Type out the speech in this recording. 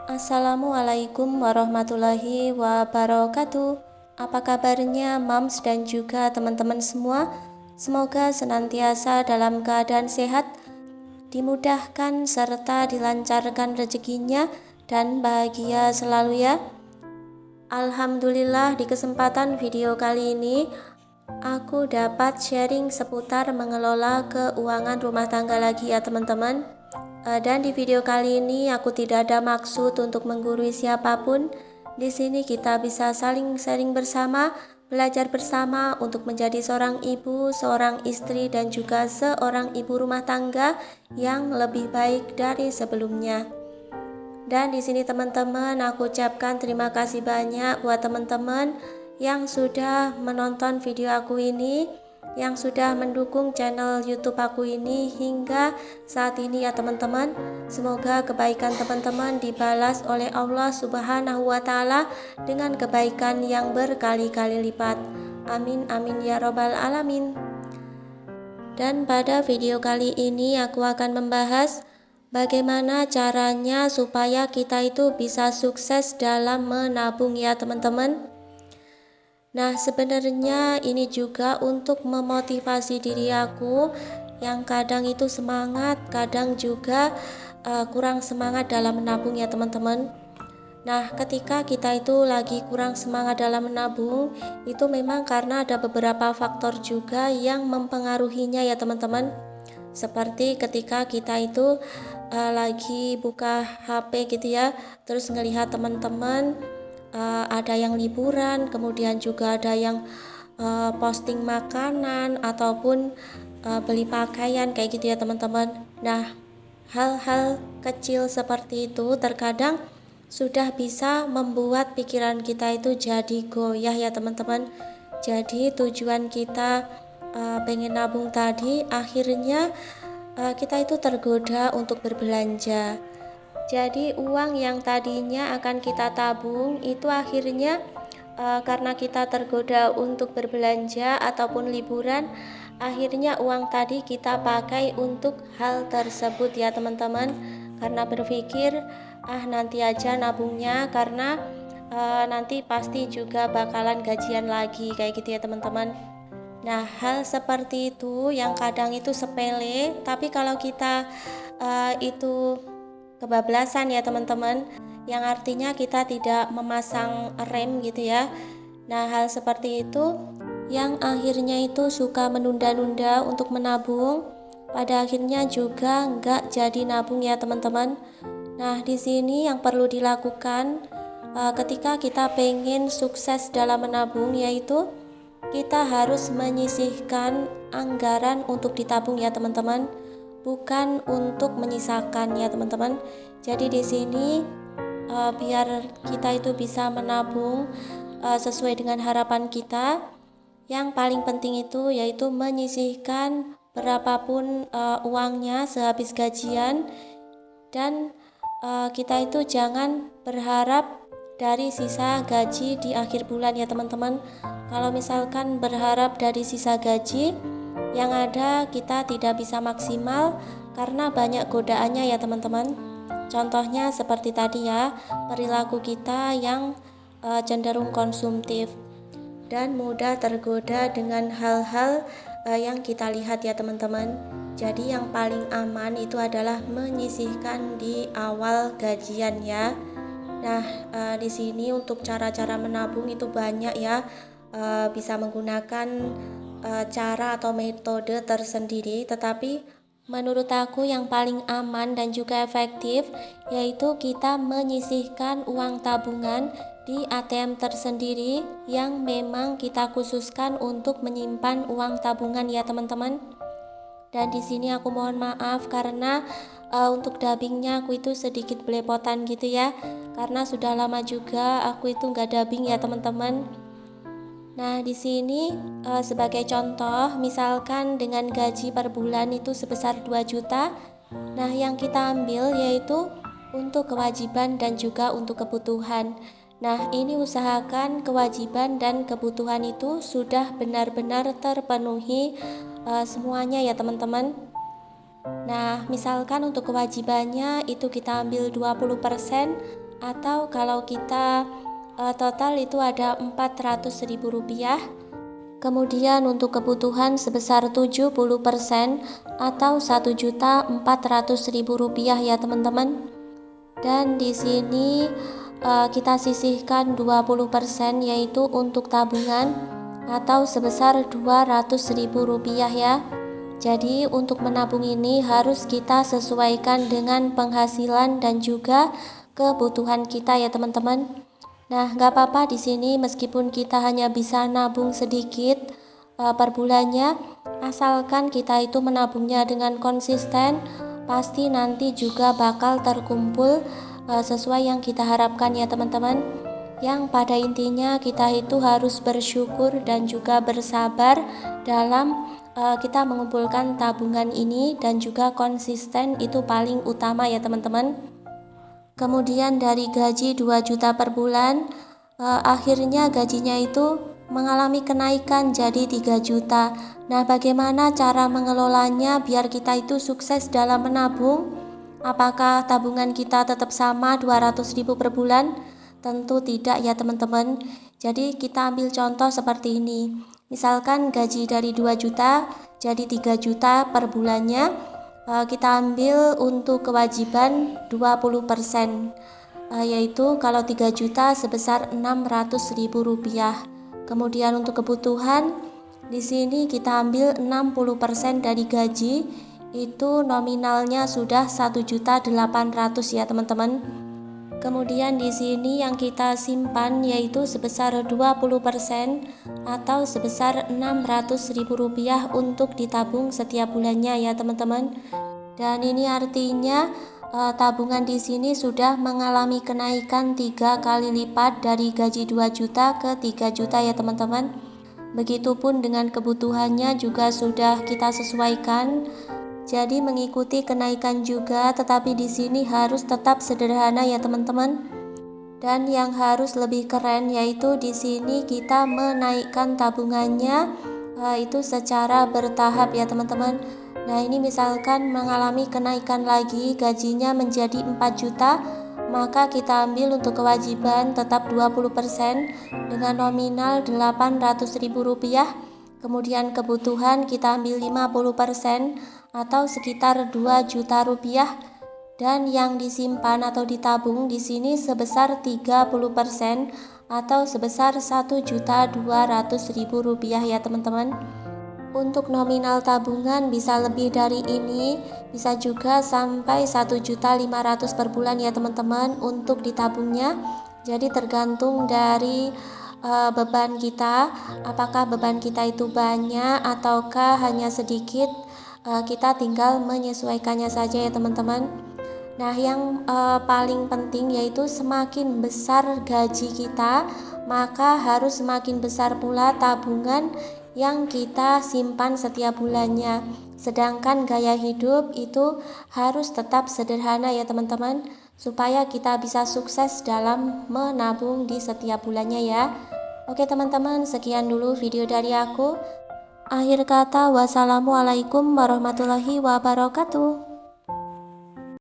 Assalamualaikum warahmatullahi wabarakatuh. Apa kabarnya moms dan juga teman-teman semua? Semoga senantiasa dalam keadaan sehat, dimudahkan serta dilancarkan rezekinya dan bahagia selalu ya. Alhamdulillah, di kesempatan video kali ini aku dapat sharing seputar mengelola keuangan rumah tangga lagi ya teman-teman. Dan di video kali ini aku tidak ada maksud untuk menggurui siapapun. Di sini kita bisa saling sharing bersama, belajar bersama untuk menjadi seorang ibu, seorang istri dan juga seorang ibu rumah tangga yang lebih baik dari sebelumnya. Dan di sini teman-teman, aku ucapkan terima kasih banyak buat teman-teman yang sudah menonton video aku ini, yang sudah mendukung channel YouTube aku ini hingga saat ini ya teman-teman. Semoga kebaikan teman-teman dibalas oleh Allah Subhanahu wa Ta'ala dengan kebaikan yang berkali-kali lipat. Amin amin ya robbal alamin. Dan pada video kali ini aku akan membahas bagaimana caranya supaya kita itu bisa sukses dalam menabung ya teman-teman. Nah, sebenarnya ini juga untuk memotivasi diri aku yang kadang itu semangat, kadang juga kurang semangat dalam menabung ya teman-teman. Nah, ketika kita itu lagi kurang semangat dalam menabung, itu memang karena ada beberapa faktor juga yang mempengaruhinya ya teman-teman. Seperti ketika kita itu lagi buka HP gitu ya, terus ngelihat teman-teman ada yang liburan, kemudian juga ada yang posting makanan ataupun beli pakaian kayak gitu ya teman-teman. Nah, hal-hal kecil seperti itu terkadang sudah bisa membuat pikiran kita itu jadi goyah ya teman-teman. Jadi tujuan kita pengen nabung tadi akhirnya kita itu tergoda untuk berbelanja. Jadi uang yang tadinya akan kita tabung itu akhirnya karena kita tergoda untuk berbelanja ataupun liburan, akhirnya uang tadi kita pakai untuk hal tersebut ya teman-teman. Karena berpikir nanti aja nabungnya karena nanti pasti juga bakalan gajian lagi kayak gitu ya teman-teman. Nah, hal seperti itu yang kadang itu sepele, tapi kalau kita itu kebablasan ya teman-teman, yang artinya kita tidak memasang rem gitu ya. Nah, hal seperti itu yang akhirnya itu suka menunda-nunda untuk menabung, pada akhirnya juga nggak jadi nabung ya teman-teman. Nah, di sini yang perlu dilakukan ketika kita pengen sukses dalam menabung, yaitu kita harus menyisihkan anggaran untuk ditabung ya teman-teman, bukan untuk menyisakan ya teman-teman. Jadi di sini biar kita itu bisa menabung sesuai dengan harapan kita, yang paling penting itu yaitu menyisihkan berapapun uangnya sehabis gajian. Dan kita itu jangan berharap dari sisa gaji di akhir bulan ya teman-teman. Kalau misalkan berharap dari sisa gaji, yang ada kita tidak bisa maksimal karena banyak godaannya ya teman-teman. Contohnya seperti tadi ya, perilaku kita yang cenderung konsumtif dan mudah tergoda dengan hal-hal yang kita lihat ya teman-teman. Jadi yang paling aman itu adalah menyisihkan di awal gajian ya. Nah, di sini untuk cara-cara menabung itu banyak ya. Bisa menggunakan cara atau metode tersendiri, tetapi menurut aku yang paling aman dan juga efektif yaitu kita menyisihkan uang tabungan di ATM tersendiri yang memang kita khususkan untuk menyimpan uang tabungan ya teman-teman. Dan di sini aku mohon maaf karena untuk dubbingnya aku itu sedikit belepotan gitu ya, karena sudah lama juga aku itu nggak dubbing ya teman-teman. Nah, di sini sebagai contoh, misalkan dengan gaji per bulan itu sebesar 2 juta. Nah, yang kita ambil yaitu untuk kewajiban dan juga untuk kebutuhan. Nah, ini usahakan kewajiban dan kebutuhan itu sudah benar-benar terpenuhi semuanya ya teman-teman. Nah, misalkan untuk kewajibannya itu kita ambil 20%, atau kalau kita total itu ada Rp400.000. Kemudian untuk kebutuhan sebesar 70% atau Rp1.400.000 ya teman-teman. Dan di sini kita sisihkan 20% yaitu untuk tabungan atau sebesar Rp200.000 ya. Jadi untuk menabung ini harus kita sesuaikan dengan penghasilan dan juga kebutuhan kita ya teman-teman. Nah, nggak apa-apa di sini meskipun kita hanya bisa nabung sedikit per bulannya, asalkan kita itu menabungnya dengan konsisten, pasti nanti juga bakal terkumpul sesuai yang kita harapkan ya teman-teman. Yang pada intinya kita itu harus bersyukur dan juga bersabar dalam kita mengumpulkan tabungan ini, dan juga konsisten itu paling utama ya teman-teman. Kemudian dari gaji 2 juta per bulan, akhirnya gajinya itu mengalami kenaikan jadi 3 juta. Nah, bagaimana cara mengelolanya biar kita itu sukses dalam menabung? Apakah tabungan kita tetap sama 200.000 per bulan? Tentu tidak ya teman-teman. Jadi kita ambil contoh seperti ini. Misalkan gaji dari 2 juta jadi 3 juta per bulannya. Kita ambil untuk kewajiban 20%, yaitu kalau 3 juta sebesar Rp600.000. Kemudian untuk kebutuhan di sini kita ambil 60% dari gaji, itu nominalnya sudah 1.800.000 ya teman-teman. Kemudian di sini yang kita simpan yaitu sebesar 20% atau sebesar Rp600.000 untuk ditabung setiap bulannya ya teman-teman. Dan ini artinya tabungan di sini sudah mengalami kenaikan 3 kali lipat dari gaji 2 juta ke 3 juta ya teman-teman. Begitupun dengan kebutuhannya juga sudah kita sesuaikan. Jadi mengikuti kenaikan juga, tetapi di sini harus tetap sederhana ya teman-teman. Dan yang harus lebih keren yaitu di sini kita menaikkan tabungannya itu secara bertahap ya teman-teman. Nah, ini misalkan mengalami kenaikan lagi, gajinya menjadi 4 juta, maka kita ambil untuk kewajiban tetap 20% dengan nominal Rp800.000. Kemudian kebutuhan kita ambil 50% atau sekitar 2 juta rupiah, dan yang disimpan atau ditabung di sini sebesar 30% atau sebesar Rp1.200.000 ya teman-teman. Untuk nominal tabungan bisa lebih dari ini, bisa juga sampai 1.500.000 per bulan ya teman-teman untuk ditabungnya. Jadi tergantung dari beban kita, apakah beban kita itu banyak ataukah hanya sedikit. Kita tinggal menyesuaikannya saja ya teman-teman. Nah, yang paling penting yaitu semakin besar gaji kita, maka harus semakin besar pula tabungan yang kita simpan setiap bulannya. Sedangkan gaya hidup itu harus tetap sederhana ya teman-teman, supaya kita bisa sukses dalam menabung di setiap bulannya ya. Oke teman-teman, sekian dulu video dari aku. Akhir kata, wassalamualaikum warahmatullahi wabarakatuh.